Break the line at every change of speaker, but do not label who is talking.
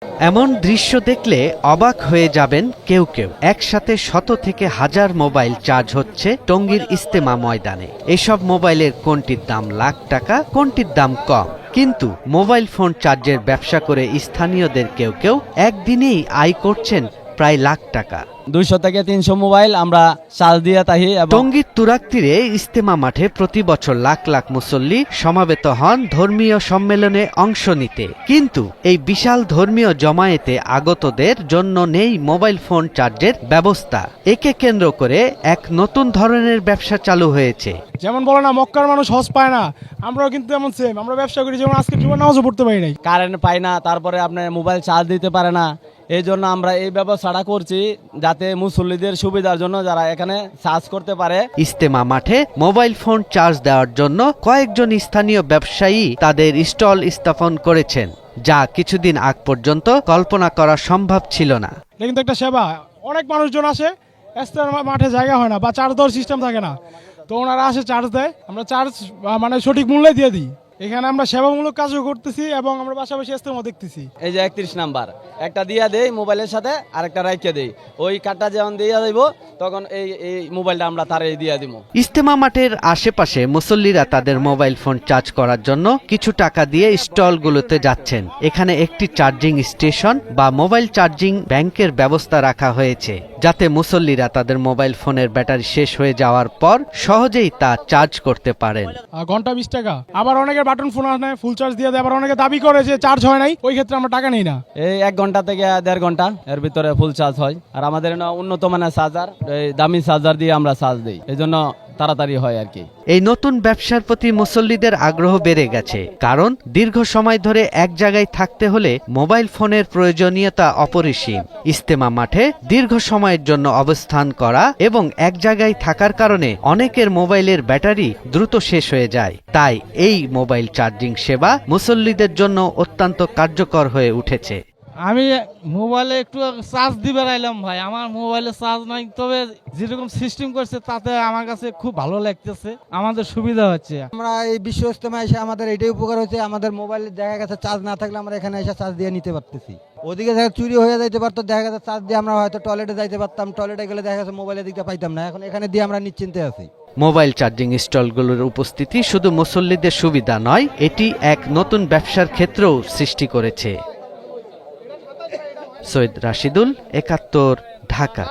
এমন দৃশ্য দেখলে অবাক হয়ে যাবেন কেউ কেউ। একসাথে শত থেকে হাজার মোবাইল চার্জ হচ্ছে টঙ্গীর ইজতেমা ময়দানে। এসব মোবাইলের কোনটির দাম লাখ টাকা, কোনটির দাম কম। কিন্তু মোবাইল ফোন চার্জের ব্যবসা করে স্থানীয়দের কেউ কেউ একদিনেই আয় করছেন প্রায় লাখ টাকা।
200 থেকে 300 মোবাইল আমরা চার্জ দিয়ে থাকি।
টঙ্গীর তুরাগ তীরে ইজতেমা মাঠে প্রতি বছর লাখ লাখ মুসল্লি সমাবেত হন ধর্মীয় সম্মেলনে অংশ নিতে। কিন্তু এই বিশাল ধর্মীয় জমায়েতে আগতদের জন্য নেই মোবাইল ফোন চার্জের ব্যবস্থা। একে কেন্দ্র করে এক নতুন ধরনের ব্যবসা চালু হয়েছে।
যেমন বলে না মক্কার মানুষ হজ পায় না, আমরাও কিন্তু এমন সেম। আমরা ব্যবসা করি, যেমন আজকে জুমার নামাজও পড়তে পারি নাই,
কারেন্ট পাই না, তারপরে আপনার মোবাইল চার্জ দিতে পারে না। এই জন্য আমরা এই ব্যবস্থাটা করছি যাতে মুসল্লিদের সুবিধার জন্য যারা এখানে চার্জ করতে পারে।
ইজতেমা মাঠে মোবাইল ফোন চার্জ দেওয়ার জন্য কয়েকজন স্থানীয় ব্যবসায়ী তাদের স্টল স্থাপন করেছেন, যা কিছুদিন আগ পর্যন্ত কল্পনা করা সম্ভব ছিল না।
এটা কিন্তু একটা সেবা। অনেক মানুষজন আসে, ইজতেমা মাঠে জায়গা হয় না বা চার্জ দেওয়ার সিস্টেম থাকে না, তো ওনারা আসে চার্জ দেয়। আমরা চার্জ মানে সঠিক মূল্যে দিয়ে দিই। এখানে আমরা সেবামূলক কাজও করতেছি এবং আমরা পাশাপাশি ইজতেমা দেখতেছি।
এই যে 31 নাম্বার একটা দিয়া দেই মোবাইলের সাথে, আরেকটা রাইখে দেই। ওই কার্ডটা যখন দিয়া দেব তখন এই মোবাইলটা আমরা তারে দিয়া দিব।
ইজতেমা মাঠের আশেপাশে মুসল্লিরা তাদের মোবাইল ফোন চার্জ করার জন্য কিছু টাকা দিয়ে স্টলগুলোতে যাচ্ছেন। এখানে একটি চার্জিং স্টেশন বা মোবাইল চার্জিং ব্যাংকের ব্যবস্থা রাখা হয়েছে, যাতে মুসল্লিরা তাদের মোবাইল ফোনের ব্যাটারি শেষ হয়ে যাওয়ার পর সহজেই তা চার্জ করতে পারেন।
ঘন্টা 20 টাকা। আবার অনেকের বাটন ফোন আসে, ফুল চার্জ দিয়ে দেয়। আবার অনেকে দাবি করে যে চার্জ হয় নাই, ওই ক্ষেত্রে আমরা টাকা নেই না।
এই 1 ঘন্টা থেকে 1.5 ঘন্টা এর ভিতরে ফুল চার্জ হয়। আর আমাদের উন্নত মানের চার্জার, এই দামি চার্জার দিয়ে আমরা চার্জ দিই, এই জন্য তাড়াতাড়ি হয় আর কি।
এই নতুন ব্যবসার প্রতি মুসল্লিদের আগ্রহ বেড়ে গেছে, কারণ দীর্ঘ সময় ধরে এক জায়গায় থাকতে হলে মোবাইল ফোনের প্রয়োজনীয়তা অপরিসীম। ইজতেমা মাঠে দীর্ঘ সময়ের জন্য অবস্থান করা এবং এক জায়গায় থাকার কারণে অনেকের মোবাইলের ব্যাটারি দ্রুত শেষ হয়ে যায়। তাই এই মোবাইল চার্জিং সেবা মুসল্লিদের জন্য অত্যন্ত কার্যকর হয়ে উঠেছে।
আমি মোবাইলে একটু চার্জ দিবে রাইলাম ভাই, আমার মোবাইলে চার্জ নাই, তবে যেরকম সিস্টেম করছে তাতে আমার কাছে খুব ভালো লাগতেছে, আমাদের সুবিধা হচ্ছে।
আমরা এই বিশ্ব ইজতেমায় এসে আমাদের এটাই উপকার হচ্ছে, আমাদের মোবাইলে দেখা গেছে চার্জ না থাকলে আমরা এখানে এসে চার্জ দিয়ে নিতে পারতেছি। ওদিকে দেখা চুরি হয়ে যাইতে পারতো, দেখা গেছে চার্জ দিয়ে আমরা হয়তো টয়লেটে যাইতে পারতাম, টয়লেটে গেলে দেখা গেছে মোবাইলের দিকটা পাইতাম না। এখন এখানে দিয়ে আমরা নিশ্চিন্তে আছি।
মোবাইল চার্জিং স্টলগুলোর উপস্থিতি শুধু মুসল্লিদের সুবিধা নয়, এটি এক নতুন ব্যবসার ক্ষেত্রও সৃষ্টি করেছে। সৈয়দ রাশিদুল, 71, ঢাকা।